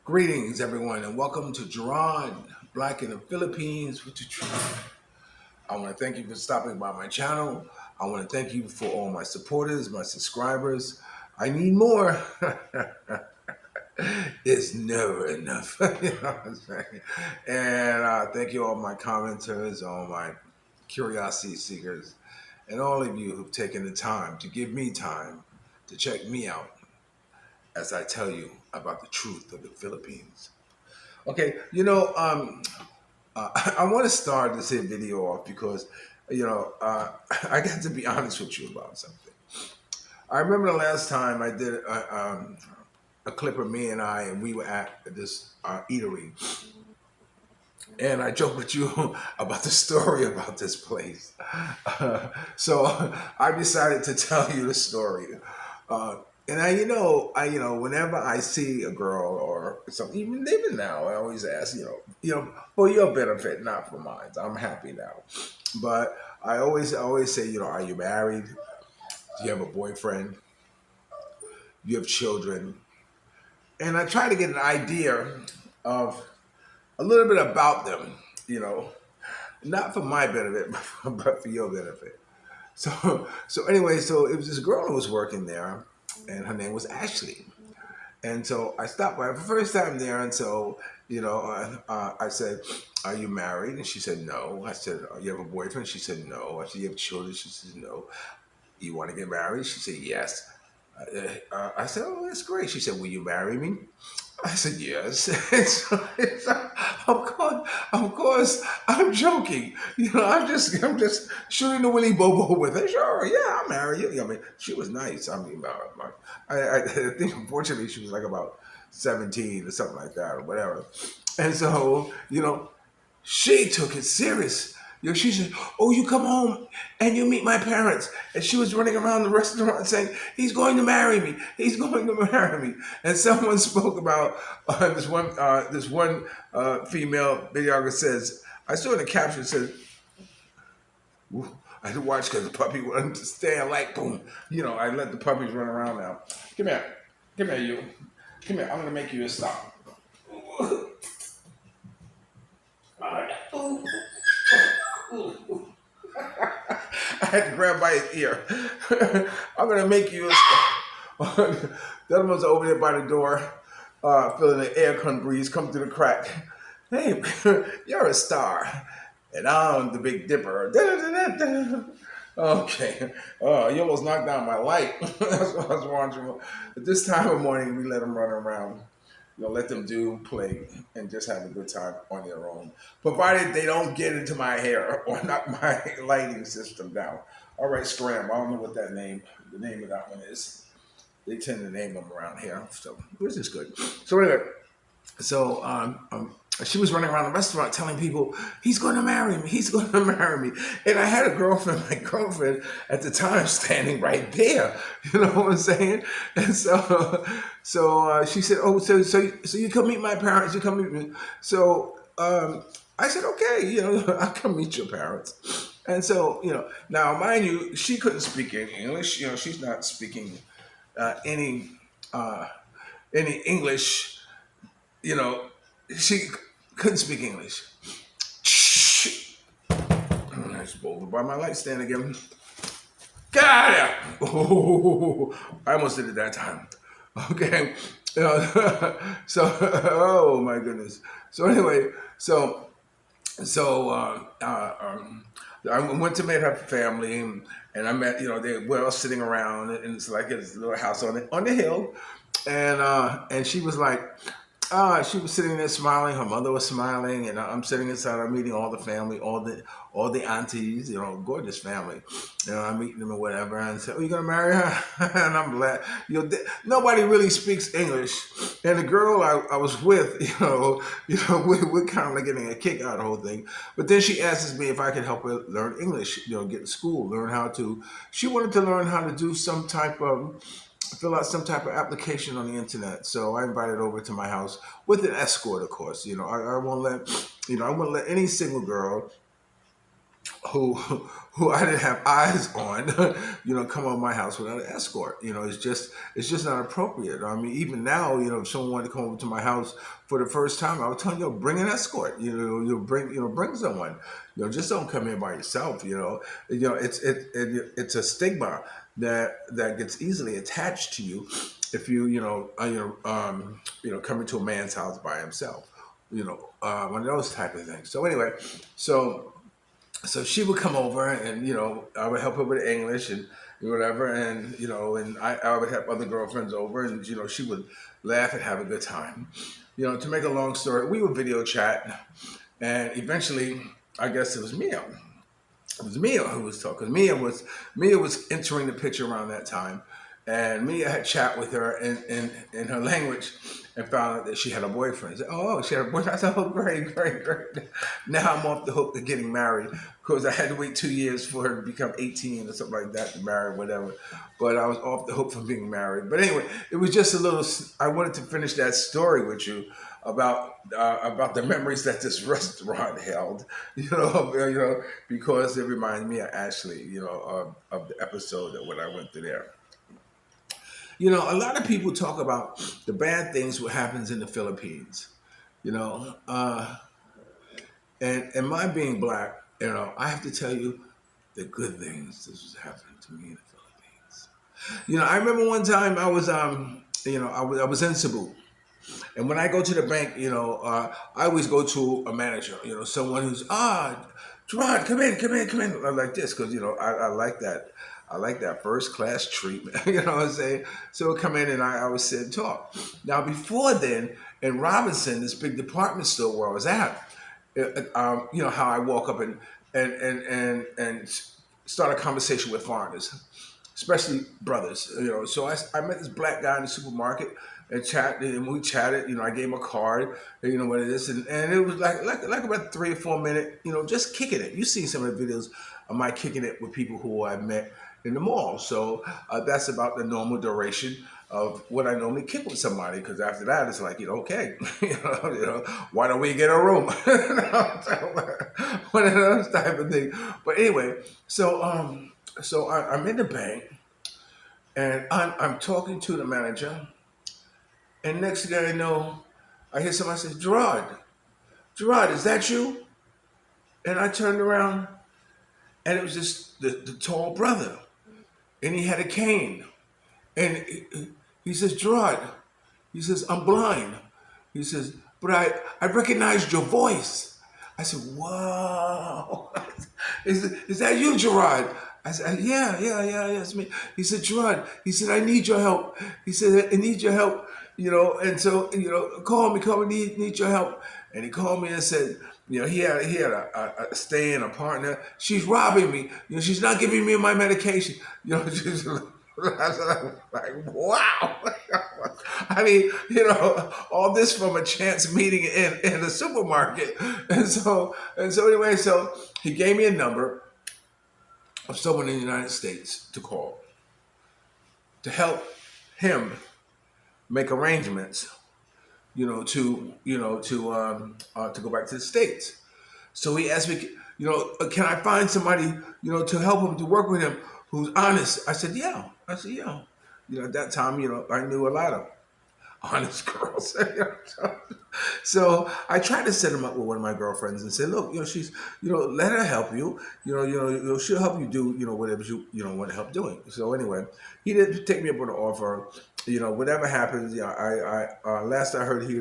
Greetings, everyone, and welcome to Gerard, Black in the Philippines with the Truth. I want to thank you for stopping by my channel. I want to thank you for all my supporters, my subscribers. I need more. It's never enough. You know what I'm saying? And thank you, all my commenters, all my curiosity seekers, and all of you who've taken the time to give me time to check me out as I tell you about the truth of the Philippines. Okay, I want to start this here video off because, I got to be honest with you about something. I remember the last time I did a clip of me and I, and we were at this eatery, and I joked with you about the story about this place. So I decided to tell you the story. And whenever I see a girl or something, even now, I always ask, for your benefit, not for mine. I'm happy now, but I always say, are you married? Do you have a boyfriend? Do you have children? And I try to get an idea of a little bit about them, you know, not for my benefit, but for your benefit. So it was this girl who was working there, and her name was Ashley. And so I stopped by for the first time there, and so I said, "Are you married?" And she said, "No." I said, "You have a boyfriend?" She said, "No." I said, "You have children?" She said, "No." "You want to get married?" She said, "Yes." I said, "Oh, that's great." She said, "Will you marry me?" I said, "Yes." Of course, I'm joking. I'm just shooting the willy bobo with her. Sure, yeah, I'll marry you. I mean, she was nice. I mean, I think unfortunately she was like about 17 or something like that or whatever. And so, she took it serious. She said, "Oh, you come home and you meet my parents." And she was running around the restaurant saying, "He's going to marry me. He's going to marry me." And someone spoke about this one female videographer says, I saw in the caption, it says, I had to watch because the puppy wanted to stay like boom. I let the puppies run around now. Come here. Come here, you. Come here. I'm going to make you a stop. All right. I had to grab by his ear. I'm gonna make you a stop. The other one's over there by the door, feeling the air breeze come through the crack. "Hey, you're a star, and I'm the Big Dipper." Okay. You almost knocked down my light. That's what I was watching. At this time of morning, we let them run around. Let them play, and just have a good time on their own, provided they don't get into my hair or knock my lighting system down. All right, Scram. I don't know what the name of that one is. They tend to name them around here, so this is good. So anyway, so she was running around the restaurant telling people, "He's going to marry me. He's going to marry me." And I had a girlfriend, my girlfriend at the time, standing right there. You know what I'm saying? And so she said, "Oh, so you come meet my parents. You come meet me." So I said, "Okay, I'll come meet your parents." And so, now mind you, she couldn't speak any English. She's not speaking any English. You know, she couldn't speak English. I just over by my light stand again. Got it! Oh, I almost did it that time. Okay. Oh my goodness. So anyway, so I went to meet her family, and I met, they were all sitting around, and it's like this little house on the hill, and she was like, she was sitting there smiling. Her mother was smiling, and I'm sitting inside. I'm meeting all the family, all the aunties. Gorgeous family. I'm meeting them or whatever. And said, "Oh, you gonna marry her?" And I'm glad. Nobody really speaks English, and the girl I was with, we're kind of like getting a kick out of the whole thing. But then she asks me if I could help her learn English. Get to school, learn how to. She wanted to learn how to do fill out some type of application on the internet. So I invited her over to my house with an escort, of course. I won't let any single girl who who I didn't have eyes on, come on my house without an escort. It's just not appropriate. I mean, even now, if someone wanted to come over to my house for the first time, I would tell them, bring an escort. Bring someone. Just don't come in by yourself. It's a stigma that gets easily attached to you if coming to a man's house by himself. One of those type of things. So anyway, so so she would come over and I would help her with English and whatever, and and I would have other girlfriends over, and she would laugh and have a good time. To make a long story, we would video chat, and eventually I guess it was Mia. It was Mia who was talking. Mia was entering the picture around that time, and Mia had chat with her in her language, and found out that she had a boyfriend. I said, "Oh, she had a boyfriend." I said, "Oh, great, great, great." Now I'm off the hook to getting married because I had to wait 2 years for her to become 18 or something like that to marry, whatever. But I was off the hook from being married. But anyway, it was just a little. I wanted to finish that story with you about the memories that this restaurant held. Because it reminded me of Ashley. Of the episode that when I went through there. A lot of people talk about the bad things what happens in the Philippines. You know, and my being black, I have to tell you the good things this was happening to me in the Philippines. I remember one time I was in Cebu, and when I go to the bank, I always go to a manager, someone who's Gerard, come in, come in, come in, like this, because I like that. I like that first class treatment. You know what I'm saying? So I come in and I would sit and talk. Now before then, in Robinson, this big department store where I was at, how I walk up and start a conversation with foreigners, especially brothers. So I met this black guy in the supermarket and chatted, and we chatted. I gave him a card, what it is, and it was like about 3 or 4 minute, just kicking it. You see some of the videos of my kicking it with people who I met in the mall. So that's about the normal duration of what I normally kick with somebody. Because after that, it's like, okay, why don't we get a room? One of those type of things. But anyway, I'm in the bank, and I'm talking to the manager, and next thing I know, I hear somebody say, Gerard, Gerard, is that you? And I turned around, and it was just the tall brother, and he had a cane. And he says, Gerard, he says, I'm blind. He says, but I recognized your voice. I said, wow. Is that you, Gerard? I said, yeah, yeah, yeah, yeah, it's me. He said, Gerard, he said, I need your help. He said, I need your help, and so, call me, need your help. And he called me and said, he had a stay in a partner. She's robbing me. She's not giving me my medication. She's I was like, wow. I mean, all this from a chance meeting in the supermarket. And so anyway, so he gave me a number of someone in the United States to call to help him make arrangements, to go back to the States. So he asked me, can I find somebody, to help him, to work with him, who's honest? I said, yeah. Yeah. At that time, I knew a lot of honest girls. So I tried to set him up with one of my girlfriends and said, look, she's, let her help you. She'll help you do, whatever you want to help doing. So anyway, he didn't take me up on the offer. Whatever happens, last I heard he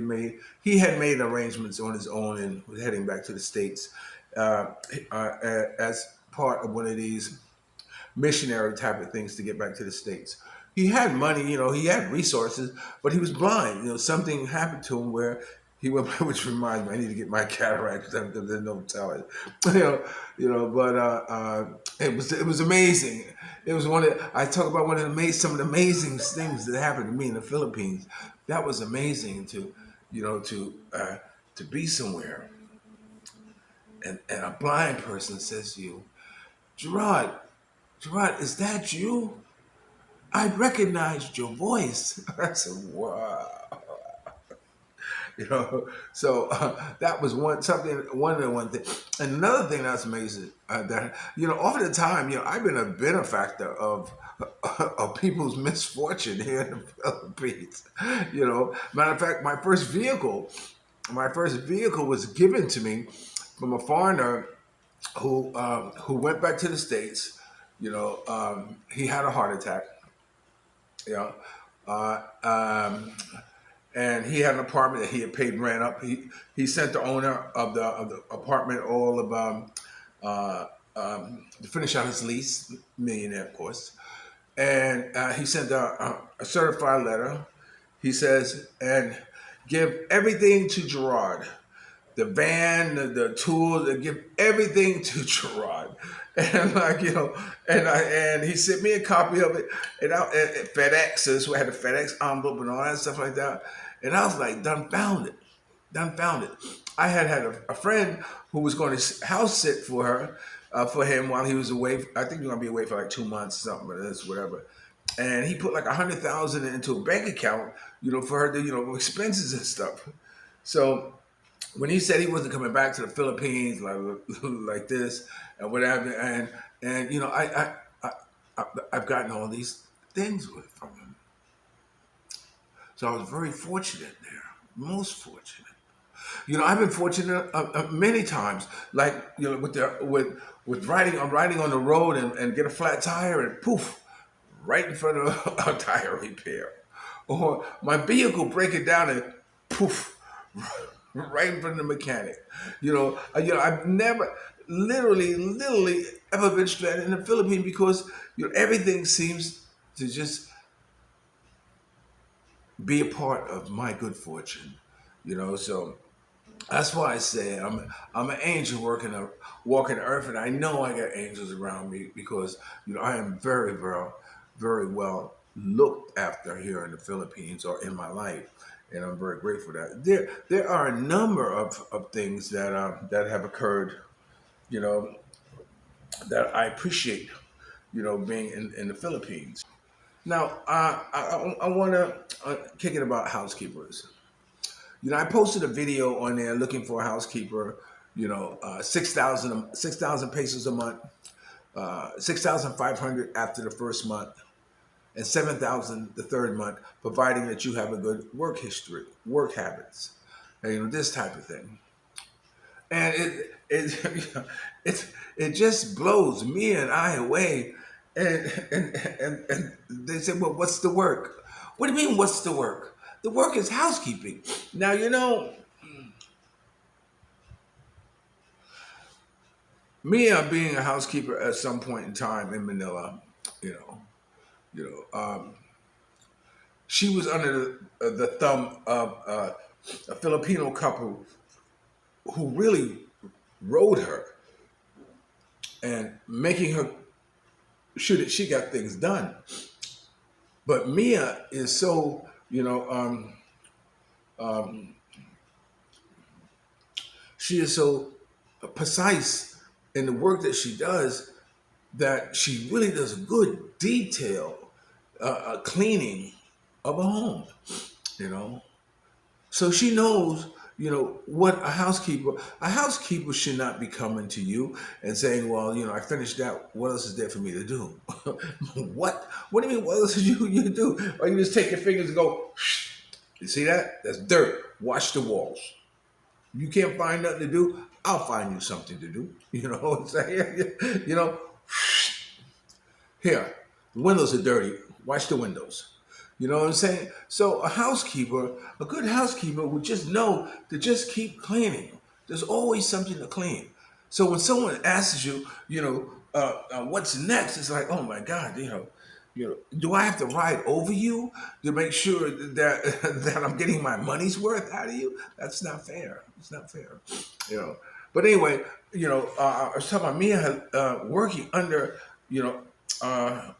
had made arrangements on his own and was heading back to the States as part of one of these missionary type of things to get back to the States. He had money, he had resources, but he was blind. Something happened to him where he went, which reminds me, I need to get my cataracts. There's no telling, But it was amazing. It was I talk about some of the amazing things that happened to me in the Philippines. That was amazing to be somewhere, and a blind person says to you, Gerard, Gerard, is that you? I recognized your voice. I said, wow. So that was one of the one thing. And another thing that's amazing that over the time, I've been a benefactor of of people's misfortune here in the Philippines. Matter of fact, my first vehicle was given to me from a foreigner who went back to the states. He had a heart attack. You know, uh, um, and he had an apartment that he had paid rent up. He sent the owner of the apartment all of to finish out his lease, millionaire of course, and he sent a certified letter. He says, and give everything to Gerard, the van, the tools, and give everything to Gerard. And and he sent me a copy of it, and FedEx, so we had a FedEx envelope and all that stuff like that. And I was like dumbfounded, dumbfounded. I had a friend who was going to house sit for him while he was away. I think he was going to be away for like 2 months, something, but this, whatever. And he put like 100,000 into a bank account, for her to, expenses and stuff. So when he said he wasn't coming back to the Philippines like this and whatever, and I've gotten all these things from him. So I was very fortunate there, most fortunate. I've been fortunate many times, like with riding. I'm riding on the road and get a flat tire and poof, right in front of a tire repair, or my vehicle breaking down and poof, right in front of the mechanic. I've never literally ever been stranded in the Philippines because everything seems to just be a part of my good fortune. So that's why I say I'm an angel walking the earth, and I know I got angels around me because I am very very well looked after here in the Philippines or in my life, and I'm very grateful for that. There are a number of things that have occurred, you know, that I appreciate, being in the Philippines. Now, I want to kick it about housekeepers. I posted a video on there looking for a housekeeper. 6,000 pesos a month, 6,500 after the first month, and 7,000 the third month, providing that you have a good work history, work habits, and, this type of thing. And it just blows me and I away. And they say, well, what's the work? What do you mean, what's the work? The work is housekeeping. Now, me being a housekeeper at some point in time in Manila, you know, you she was under the thumb of a Filipino couple who really rode her and making her sure that she got things done. But Mia is so, she is so precise in the work that she does that she really does a good detail cleaning of a home, you know. So she knows, what a housekeeper should not be coming to you and saying, well, I finished that. What else is there for me to do? What do you mean, what else did you do? Or you just take your fingers and go, you see that? That's dirt. Wash the walls. You can't find nothing to do, I'll find you something to do. You know what I'm saying? Here, the windows are dirty. Wash the windows. You know what I'm saying? So a good housekeeper would just know to just keep cleaning. There's always something to clean. So when someone asks you, what's next? It's like, oh my God, do I have to ride over you to make sure that that I'm getting my money's worth out of you? That's not fair. It's not fair. You know. But anyway, I was talking about Mia working under, uh,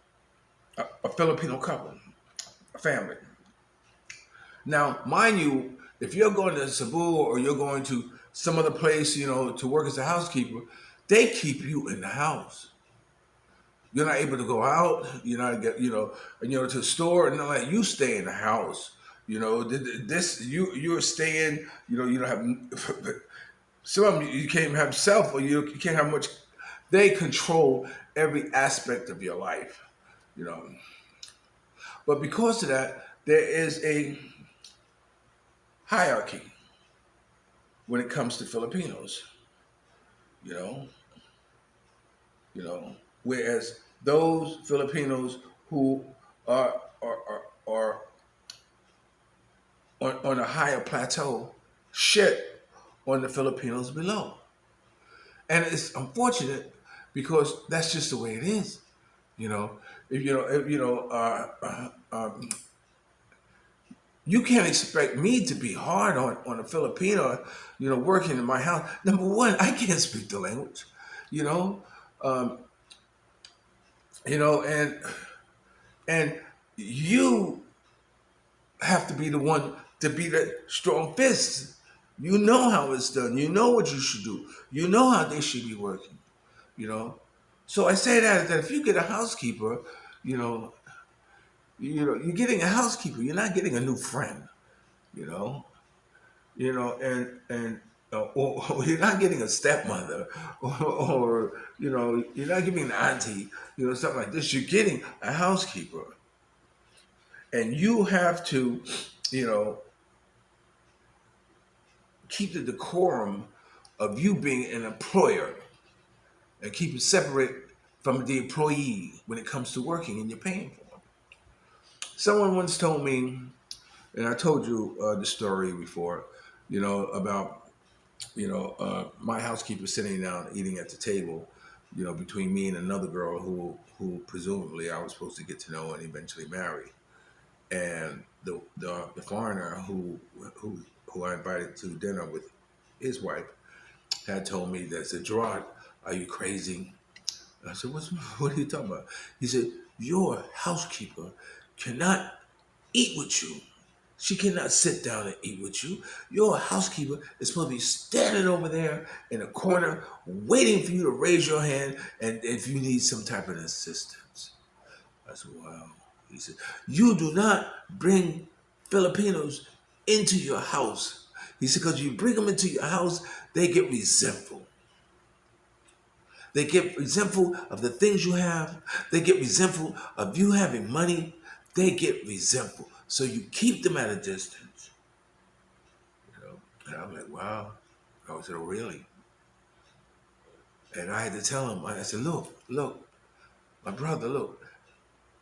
a Filipino couple, a family. Now, mind you, if you're going to Cebu or you're going to some other place, to work as a housekeeper, they keep you in the house. You're not able to go out. You're not get, to the store, and not like you stay in the house. This you're staying. You don't have some of them. You can't even have self, or you can't have much. They control every aspect of your life. You know, but because of that, there is a hierarchy when it comes to Filipinos. You know, you know. Whereas those Filipinos who are on a higher plateau shit on the Filipinos below, and it's unfortunate because that's just the way it is. You know, if you know, you can't expect me to be hard on a Filipino, working in my house. Number one, I can't speak the language, you know, um, and you have to be the one to be the strong fist. You know how it's done. You know what you should do. You know how they should be working. You know, so I say that if you get a housekeeper, you know, you're getting a housekeeper. You're not getting a new friend. You know, or you're not getting a stepmother, or you're not getting an auntie, something like this. You're getting a housekeeper, and you have to, you know, keep the decorum of you being an employer and keep it separate from the employee when it comes to working and you're paying for them. Someone once told me, and I told you the story before, about my housekeeper sitting down eating at the table, between me and another girl who presumably I was supposed to get to know and eventually marry, and the foreigner who I invited to dinner with his wife had told me that, said, Gerard, are you crazy? I said, what are you talking about? He said, your housekeeper cannot eat with you. She cannot sit down and eat with you. Your housekeeper is supposed to be standing over there in a corner waiting for you to raise your hand and if you need some type of assistance. I said, wow. He said, you do not bring Filipinos into your house. He said, because you bring them into your house, they get resentful. They get resentful of the things you have. They get resentful of you having money. They get resentful. So you keep them at a distance. And I'm like, wow. I said, oh, really? And I had to tell him, I said, look, my brother, look.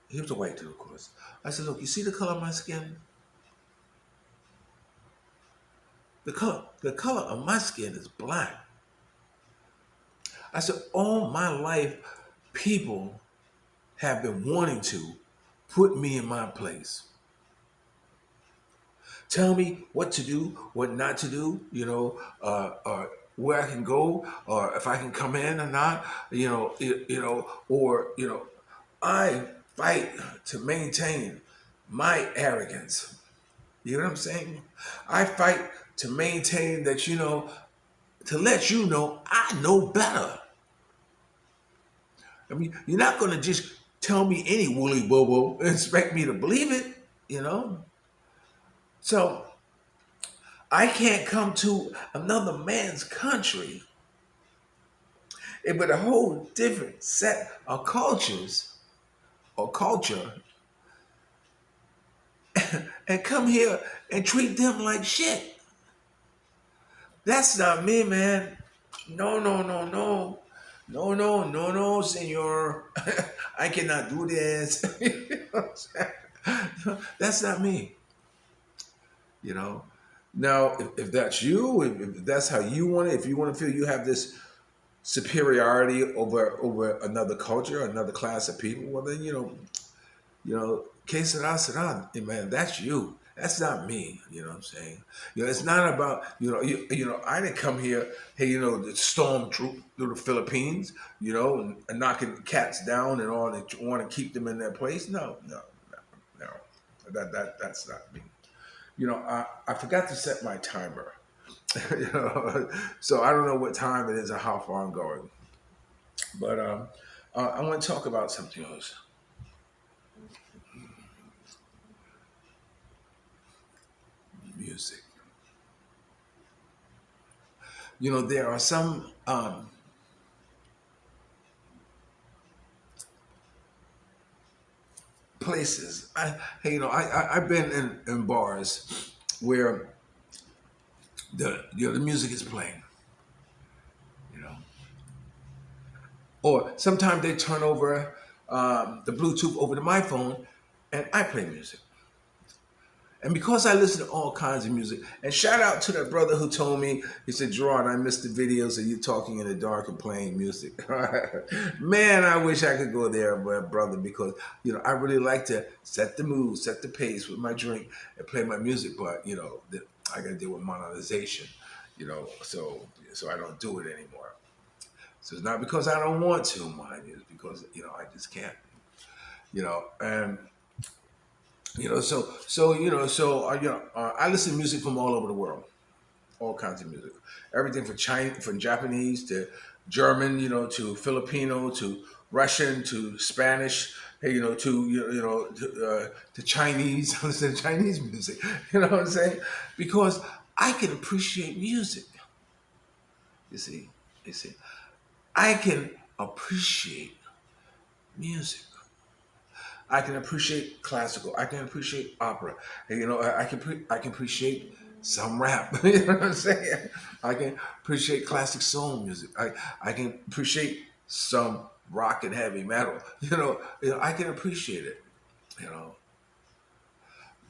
He was a white dude, of course. I said, look, you see the color of my skin? The color of my skin is black. I said, all my life, people have been wanting to put me in my place. Tell me what to do, what not to do, where I can go, or if I can come in or not, I fight to maintain my arrogance. You know what I'm saying? I fight to maintain that, to let you know I know better. I mean, you're not going to just tell me any woolly bobo and expect me to believe it, you know? So I can't come to another man's country with a whole different set of cultures or culture and come here and treat them like shit. That's not me, man. No, no, no, no. No, no, no, no, senor. I cannot do this. That's not me, you know. Now, if that's you, if that's how you want it, if you want to feel you have this superiority over another culture, another class of people, well then que sera, man, that's you. That's not me. You know what I'm saying? It's not about I didn't come here, hey, to storm troop through the Philippines, and knocking cats down and all that you want to keep them in their place. No, no, no, no. That's not me. I forgot to set my timer. So I don't know what time it is or how far I'm going. But I want to talk about something else. music. There are some places. I've been in bars where the music is playing, you know, or sometimes they turn over the Bluetooth over to my phone, and I play music. And because I listen to all kinds of music, and shout out to that brother who told me, he said, Gerard, I missed the videos of you talking in the dark and playing music. Man, I wish I could go there, brother, because, I really like to set the mood, set the pace with my drink and play my music. But, I got to deal with monetization, so I don't do it anymore. So it's not because I don't want to, mind you, it's because, I just can't, and I listen to music from all over the world, all kinds of music, everything from China, from Japanese to German, to Filipino to Russian to Spanish, hey, to Chinese. I listen to Chinese music. You know what I'm saying? Because I can appreciate music. You see, you see, I can appreciate music. I can appreciate classical. I can appreciate opera. And, I can appreciate some rap. You know what I'm saying? I can appreciate classic soul music. I can appreciate some rock and heavy metal. I can appreciate it. You know,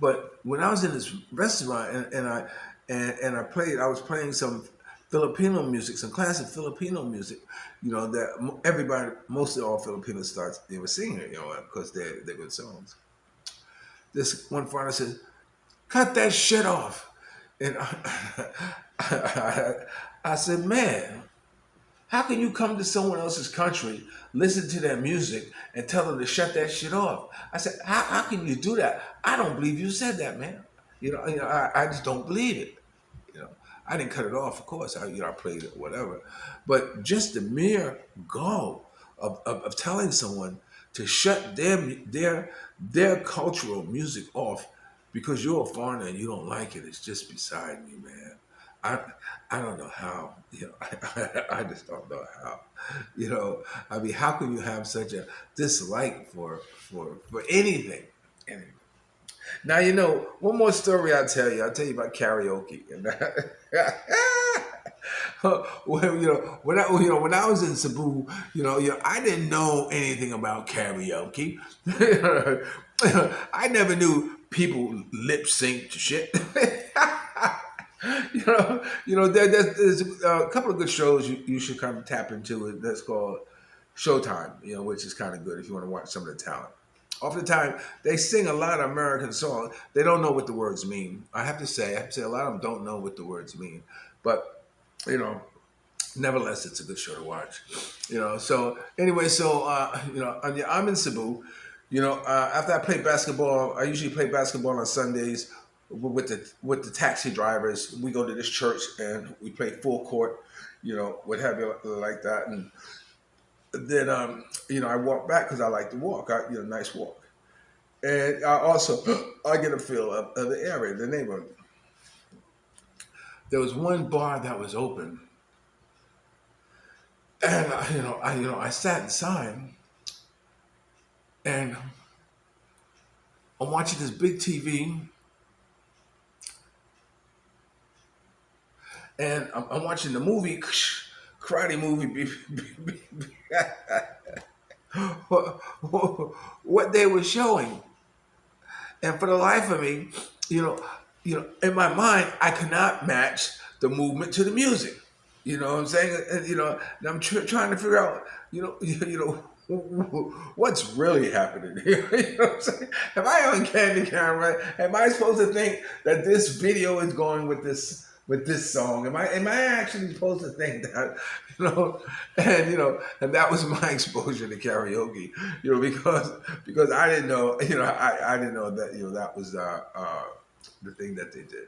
but when I was in this restaurant I was playing some Filipino music, some classic Filipino music, that everybody, mostly all Filipinos starts, they were singing it, because they're good songs. This one foreigner says, "Cut that shit off," and I, I said, "Man, how can you come to someone else's country, listen to their music, and tell them to shut that shit off?" I said, how can you do that? I don't believe you said that, man. I just don't believe it. You know, I didn't cut it off, of course. I played it, whatever. But just the mere goal of telling someone to shut their cultural music off because you're a foreigner and you don't like it, it's just beside me, man. I I don't know how. I just don't know how. I mean, how can you have such a dislike for anything? Anything. Now one more story I'll tell you. I'll tell you about karaoke. And well, when I was in Cebu, I didn't know anything about karaoke. I never knew people lip sync to shit. There's a couple of good shows you should kind of tap into. It that's called Showtime, which is kind of good if you want to watch some of the talent. Oftentimes, they sing a lot of American songs. They don't know what the words mean. I have to say, a lot of them don't know what the words mean. But, you know, nevertheless, it's a good show to watch. So anyway, I'm in Cebu. After I play basketball, I usually play basketball on Sundays with the taxi drivers. We go to this church and we play full court, what have you like that. And then, I walk back because I like to walk. Nice walk. And I also I get a feel of the area, the neighborhood. There was one bar that was open, and I sat inside, and I'm watching this big TV, and I'm watching the movie, karate movie. what, what they were showing, and for the life of me, you know, in my mind, I could not match the movement to the music. You know what I'm saying? And I'm trying to figure out, what's really happening here. You know what I'm saying? Am I on candy camera? Am I supposed to think that this video is going with this song? Am I actually supposed to think that? You know, and that was my exposure to karaoke. Because I didn't know, I didn't know that that was the thing that they did.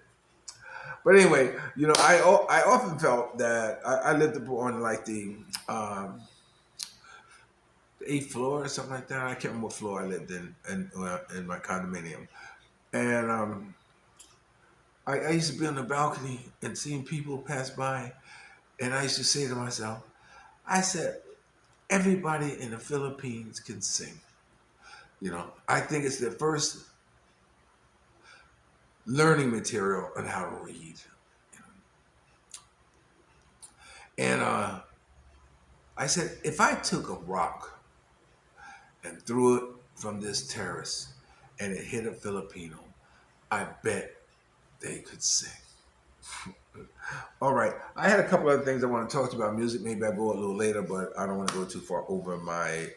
But anyway, I often felt that I lived up on like um, the eighth floor or something like that. I can't remember what floor I lived in my condominium, and I used to be on the balcony and seeing people pass by, and I used to say to myself, I said, everybody in the Philippines can sing. I think it's the first learning material on how to read. And I said, if I took a rock and threw it from this terrace and it hit a Filipino, I bet they could sing. All right. I had a couple other things I want to talk to you about music. Maybe I'll go a little later, but I don't want to go too far over my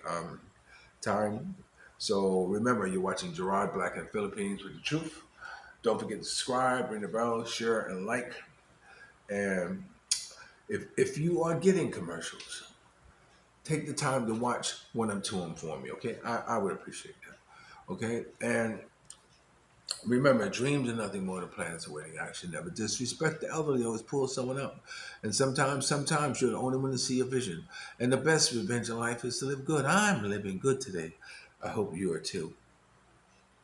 time. So remember, you're watching Gerard Black in the Philippines with the truth. Don't forget to subscribe, ring the bell, share, and like. And if you are getting commercials, take the time to watch one or two of them for me, okay? I would appreciate that, okay? And remember, dreams are nothing more than plans awaiting action. Never disrespect the elderly, always pull someone up. And sometimes you're the only one to see a vision. And the best revenge in life is to live good. I'm living good today. I hope you are too.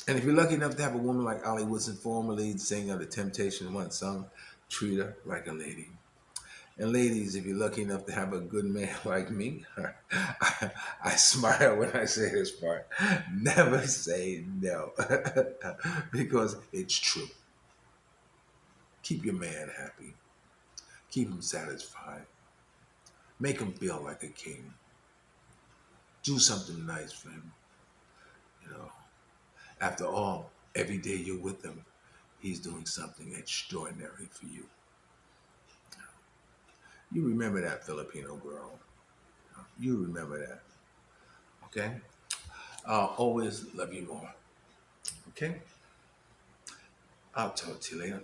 And if you're lucky enough to have a woman like Ali Woodson, former lead singer of the Temptation once sung, treat her like a lady. And ladies, if you're lucky enough to have a good man like me, I smile when I say this part. Never say no, because it's true. Keep your man happy. Keep him satisfied. Make him feel like a king. Do something nice for him. You know, after all, every day you're with him, he's doing something extraordinary for you. You remember that Filipino girl. You remember that. Okay? I'll always love you more. Okay? I'll talk to you later.